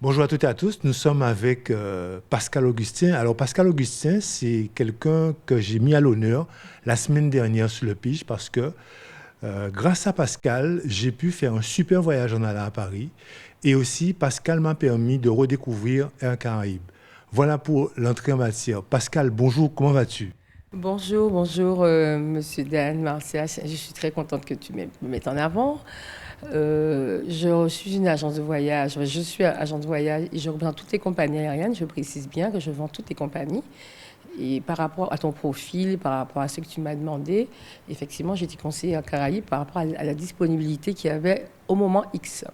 Bonjour à toutes et à tous, nous sommes avec Pascal Augustin. Alors Pascal Augustin, c'est quelqu'un que j'ai mis à l'honneur la semaine dernière sur le pitch parce que grâce à Pascal, j'ai pu faire un super voyage en allant à Paris et aussi Pascal m'a permis de redécouvrir Air Caraïbes. Voilà pour l'entrée en matière. Pascal, bonjour, comment vas-tu? Bonjour, bonjour, Monsieur Dan Martial. Je suis très contente que tu me mettes en avant. Je suis une agence de voyage. Je suis agent de voyage et je représente toutes les compagnies aériennes. Je précise bien que je vends toutes les compagnies. Et par rapport à ton profil, par rapport à ce que tu m'as demandé, effectivement, j'ai été conseillée à Caraïbes par rapport à la disponibilité qu'il y avait au moment X.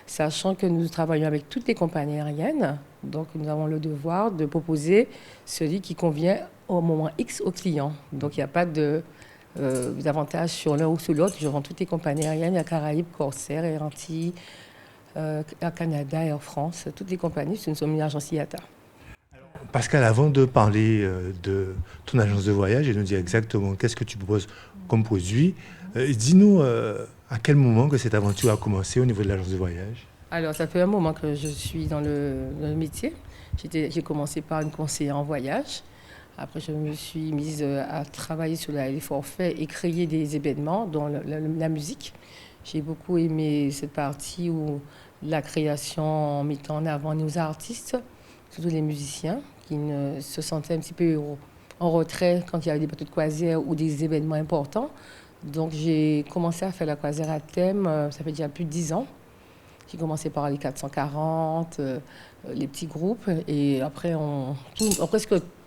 Sachant que nous travaillons avec toutes les compagnies aériennes, donc nous avons le devoir de proposer celui qui convient au moment X au client. Donc il n'y a pas d'avantage sur l'un ou sur l'autre. Je vends toutes les compagnies aériennes, Air Caraïbes, Corsair, Air Antilles, Air Canada, Air France, toutes les compagnies, nous sommes une agence IATA. Pascal, avant de parler de ton agence de voyage et de nous dire exactement qu'est-ce que tu proposes comme produit, dis-nous à quel moment que cette aventure a commencé au niveau de l'agence de voyage. Alors, ça fait un moment que je suis dans le métier. J'ai commencé par une conseillère en voyage. Après, je me suis mise à travailler sur les forfaits et créer des événements, dont la musique. J'ai beaucoup aimé cette partie où la création en mettant en avant nos artistes, surtout les musiciens, qui se sentaient un petit peu en retrait quand il y avait des bateaux de croisière ou des événements importants. Donc, j'ai commencé à faire la croisière à thème, ça fait déjà plus de 10 ans. J'ai commencé par les 440, les petits groupes. Et après,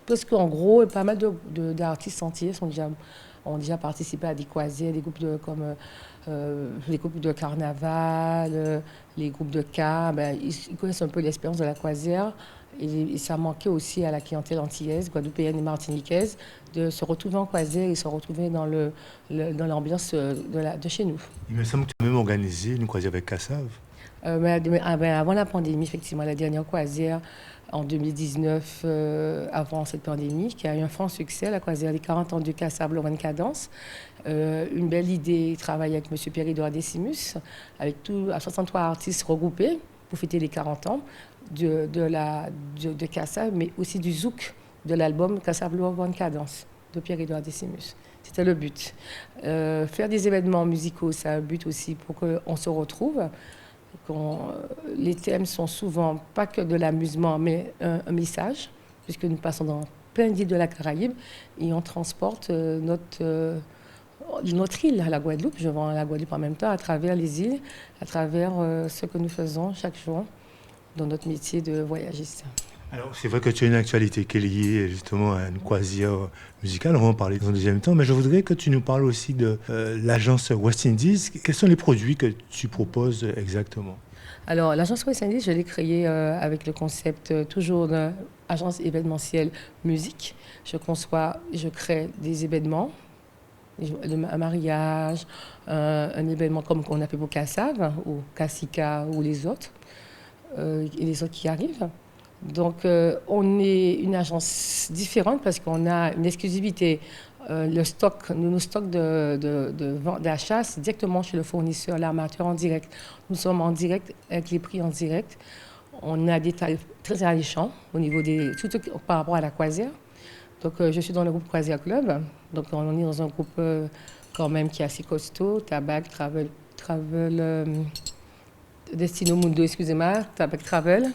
presque en gros, pas mal d'artistes entiers ont déjà participé à des croisières, des groupes comme les groupes de carnaval, les groupes de cas. Ben, ils connaissent un peu l'expérience de la croisière. Et ça manquait aussi à la clientèle antillaise, guadeloupéenne et martiniquaise de se retrouver en croisière et se retrouver dans l'ambiance de chez nous. Il me semble que tu as même organisé une croisière avec Cassav. Avant la pandémie, effectivement, la dernière croisière en 2019, avant cette pandémie, qui a eu un franc succès, la croisière des 40 ans du Cassable One Cadence. Une belle idée, travailler avec M. Pierre-Édouard Décimus, avec 63 artistes regroupés pour fêter les 40 ans de Cassable, mais aussi du zouk de l'album Cassable One Cadence de Pierre-Édouard Décimus. C'était le but. Faire des événements musicaux, c'est un but aussi pour qu'on se retrouve. Les thèmes sont souvent pas que de l'amusement, mais un message, puisque nous passons dans plein d'îles de la Caraïbe et on transporte notre île à la Guadeloupe. Je vends à la Guadeloupe en même temps à travers les îles, à travers ce que nous faisons chaque jour dans notre métier de voyagiste. Alors, c'est vrai que tu as une actualité qui est liée justement à une croisière musicale. On va en parler dans un deuxième temps, mais je voudrais que tu nous parles aussi de l'agence West Indies. Quels sont les produits que tu proposes exactement? Alors, l'agence West Indies, je l'ai créée avec le concept toujours d'agence événementielle musique. Je conçois, je crée des événements, un mariage, un événement comme on appelle pour Cassav ou Cassica ou les autres, et les autres qui arrivent. Donc, on est une agence différente parce qu'on a une exclusivité. Le stock, nos stocks d'achat, c'est directement chez le fournisseur, l'armateur en direct. Nous sommes en direct avec les prix en direct. On a des tarifs très alléchants au niveau surtout par rapport à la croisière. Donc, je suis dans le groupe Croisière Club. Donc, on est dans un groupe quand même qui est assez costaud. Tabac, Destino Mundo, excusez-moi, Tabac Travel.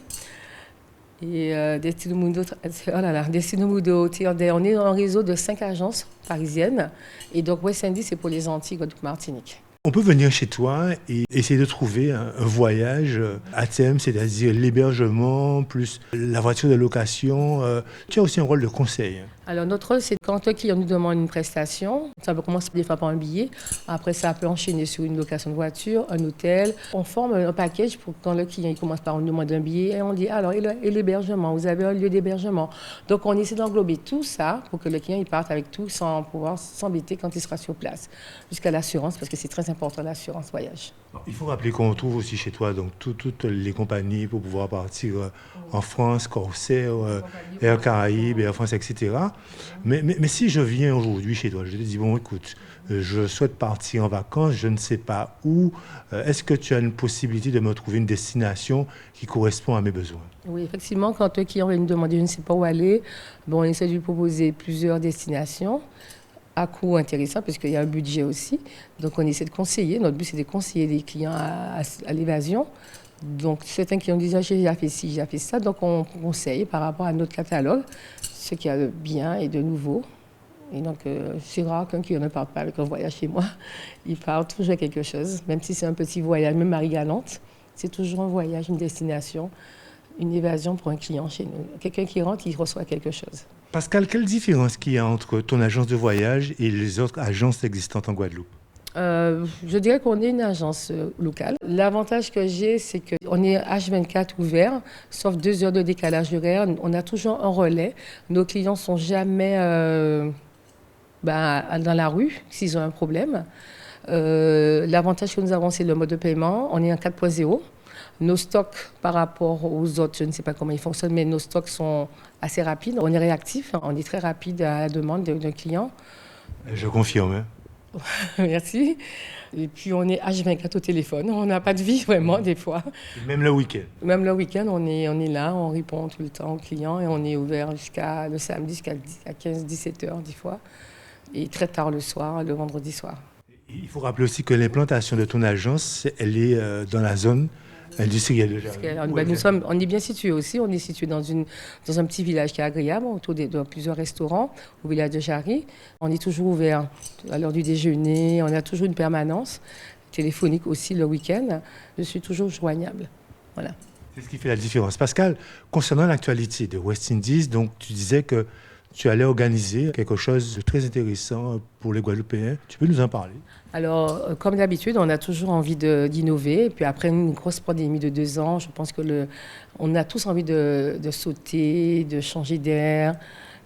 Et Destino Mundo, oh là là, Destino Mundo, on est dans un réseau de 5 agences parisiennes. Et donc, West Indies, c'est pour les Antilles, Guadeloupe, Martinique. On peut venir chez toi et essayer de trouver un voyage à thème, c'est-à-dire l'hébergement plus la voiture de location. Tu as aussi un rôle de conseil. Alors, notre rôle, c'est quand un client nous demande une prestation, ça peut commencer des fois par un billet. Après, ça peut enchaîner sur une location de voiture, un hôtel. On forme un package pour quand le client il commence par nous demander un billet et on dit alors, et l'hébergement, vous avez un lieu d'hébergement. Donc, on essaie d'englober tout ça pour que le client il parte avec tout sans pouvoir s'embêter quand il sera sur place. Jusqu'à l'assurance, parce que c'est très important l'assurance voyage. Il faut rappeler qu'on trouve aussi chez toi donc toutes les compagnies pour pouvoir partir en France, Corsair, Air Caraïbes, Air France, etc. Mais si je viens aujourd'hui chez toi, je te dis, bon, écoute, je souhaite partir en vacances, je ne sais pas où. Est-ce que tu as une possibilité de me trouver une destination qui correspond à mes besoins? Oui, effectivement, quand un client vient nous demander je ne sais pas où aller, bon, on essaie de lui proposer plusieurs destinations à coût intéressant, parce qu'il y a un budget aussi. Donc, on essaie de conseiller. Notre but, c'est de conseiller les clients à l'évasion. Donc, certains qui ont dit, j'ai déjà fait ci, j'ai fait ça. Donc, on conseille par rapport à notre catalogue ce qu'il y a de bien et de nouveau. Et donc, c'est rare qu'un client ne parte pas avec un voyage chez moi. Il part toujours avec quelque chose, même si c'est un petit voyage, même Marie-Galante. C'est toujours un voyage, une destination, une évasion pour un client chez nous. Quelqu'un qui rentre, il reçoit quelque chose. Pascal, quelle différence qu'il y a entre ton agence de voyage et les autres agences existantes en Guadeloupe? Je dirais qu'on est une agence locale. L'avantage que j'ai, c'est qu'on est H24 ouvert, sauf 2 heures de décalage horaire. On a toujours un relais. Nos clients ne sont jamais dans la rue s'ils ont un problème. L'avantage que nous avons, c'est le mode de paiement. On est en 4.0. Nos stocks, par rapport aux autres, je ne sais pas comment ils fonctionnent, mais nos stocks sont assez rapides. On est réactif, on est très rapide à la demande d'un client. Je confirme. Merci. Et puis, on est H24 au téléphone. On n'a pas de vie, vraiment, des fois. Et même le week-end? Même le week-end, on est là, on répond tout le temps aux clients et on est ouvert jusqu'à le samedi, jusqu'à 15-17 heures, des fois. Et très tard le soir, le vendredi soir. Il faut rappeler aussi que l'implantation de ton agence, elle est dans la zone industrielle de Jarry. On est bien situé aussi. On est situé dans un petit village qui est agréable, autour de plusieurs restaurants, au village de Jarry. On est toujours ouvert à l'heure du déjeuner. On a toujours une permanence téléphonique aussi le week-end. Je suis toujours joignable. Voilà. C'est ce qui fait la différence. Pascal, concernant l'actualité de West Indies, donc tu disais que tu allais organiser quelque chose de très intéressant pour les Guadeloupéens. Tu peux nous en parler? Alors, comme d'habitude, on a toujours envie d'innover. Et puis après une grosse pandémie de 2 ans, je pense que on a tous envie de sauter, de changer d'air.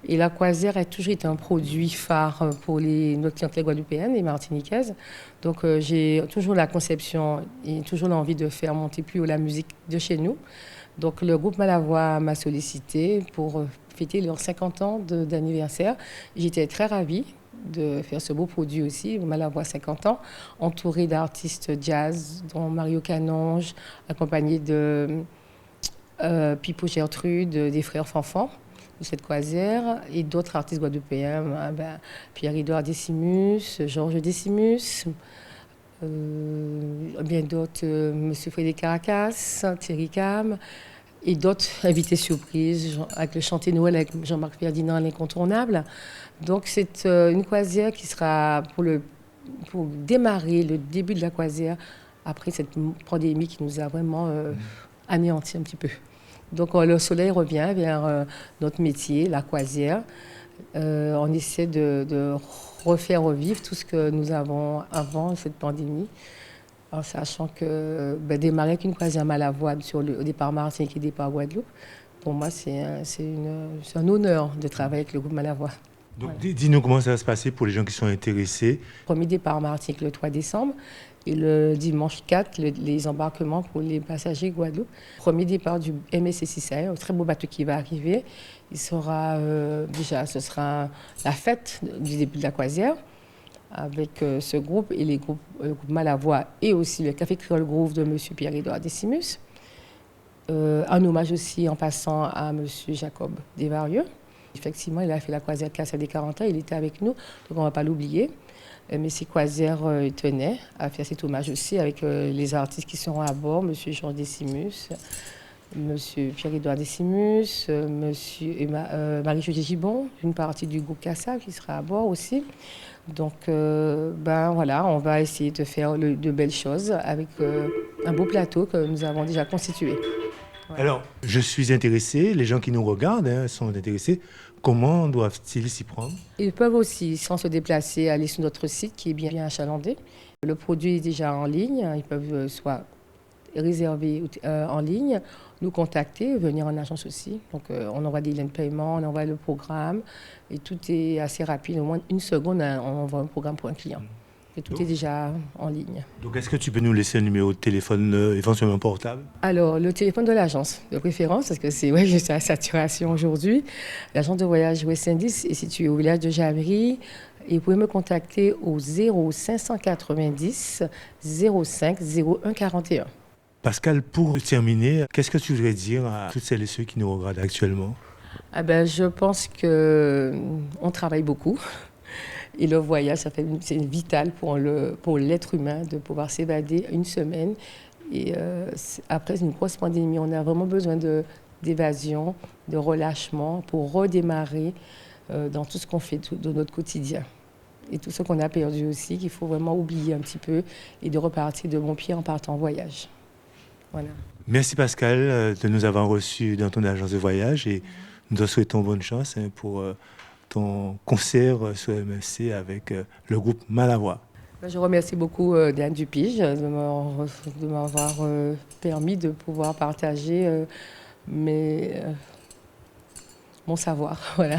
Et la croisière a toujours été un produit phare pour notre clientèle guadeloupéenne et martiniquaise. Donc, j'ai toujours la conception et toujours l'envie de faire monter plus haut la musique de chez nous. Donc, le groupe Malavoie m'a sollicité pour fêter leurs 50 ans d'anniversaire. J'étais très ravie de faire ce beau produit aussi, Malavoie 50 ans, entouré d'artistes jazz, dont Mario Canonge, accompagné de Pipo Gertrude, des frères Fanfan, de cette croisière, et d'autres artistes guadeloupéens, Pierre-Édouard Décimus, Georges Décimus, bien d'autres, M. Frédéric Caracas, Thierry Cam, et d'autres invités surprises, avec le chanté Noël avec Jean-Marc Ferdinand, l'incontournable. Donc c'est une croisière qui sera pour démarrer le début de la croisière après cette pandémie qui nous a vraiment anéanti un petit peu. Donc le soleil revient vers notre métier, la croisière. On essaie de refaire revivre tout ce que nous avons avant cette pandémie. En sachant que démarrer avec une croisière Malavoie au départ Martinique et départ Guadeloupe, pour moi, c'est un honneur de travailler avec le groupe Malavoie. Donc, voilà. Dis-nous comment ça va se passer pour les gens qui sont intéressés. Premier départ Martinique le 3 décembre et le dimanche 4, les embarquements pour les passagers Guadeloupe. Premier départ du MSC Sissaï, un très beau bateau qui va arriver. Il sera ce sera la fête du début de la croisière, avec ce groupe et le groupe Malavoie et aussi le Café Créole Groove de M. Pierre-Édouard Décimus. Un hommage aussi en passant à M. Jacob Desvarieux. Effectivement, il a fait la croisière Casa des 40 ans, il était avec nous, donc on ne va pas l'oublier. Mais ces croisières tenaient à faire cet hommage aussi avec les artistes qui seront à bord, M. Georges Décimus, M. Pierre-Édouard Décimus, Marie-Josée Gibon, une partie du groupe Casa qui sera à bord aussi. Donc, voilà, on va essayer de faire de belles choses avec un beau plateau que nous avons déjà constitué. Voilà. Alors, je suis intéressé, les gens qui nous regardent sont intéressés. Comment doivent-ils s'y prendre? Ils peuvent aussi, sans se déplacer, aller sur notre site qui est bien achalandé. Le produit est déjà en ligne. Ils peuvent soit réserver en ligne, nous contacter, venir en agence aussi. Donc, on envoie des liens de paiement, on envoie le programme et tout est assez rapide. Au moins une seconde, on envoie un programme pour un client. que tout est déjà en ligne. Donc, est-ce que tu peux nous laisser un numéro de téléphone éventuellement portable? Alors, le téléphone de l'agence de préférence, parce que c'est ouais, juste à saturation aujourd'hui. L'agence de voyage West Indies est située au village de Jamery. Et vous pouvez me contacter au 0590 05 01 41. Pascal, pour terminer, qu'est-ce que tu voudrais dire à toutes celles et ceux qui nous regardent actuellement? Ah ben, je pense qu'on travaille beaucoup. Et le voyage, c'est vital pour l'être humain de pouvoir s'évader une semaine. Et après une grosse pandémie, on a vraiment besoin d'évasion, de relâchement pour redémarrer dans tout ce qu'on fait de notre quotidien. Et tout ce qu'on a perdu aussi, qu'il faut vraiment oublier un petit peu et de repartir de bon pied en partant en voyage. Voilà. Merci Pascal de nous avoir reçus dans ton agence de voyage et nous te souhaitons bonne chance pour ton concert sur MFC avec le groupe Malavoie. Je remercie beaucoup Diane Dupige de m'avoir permis de pouvoir partager mon savoir. Voilà.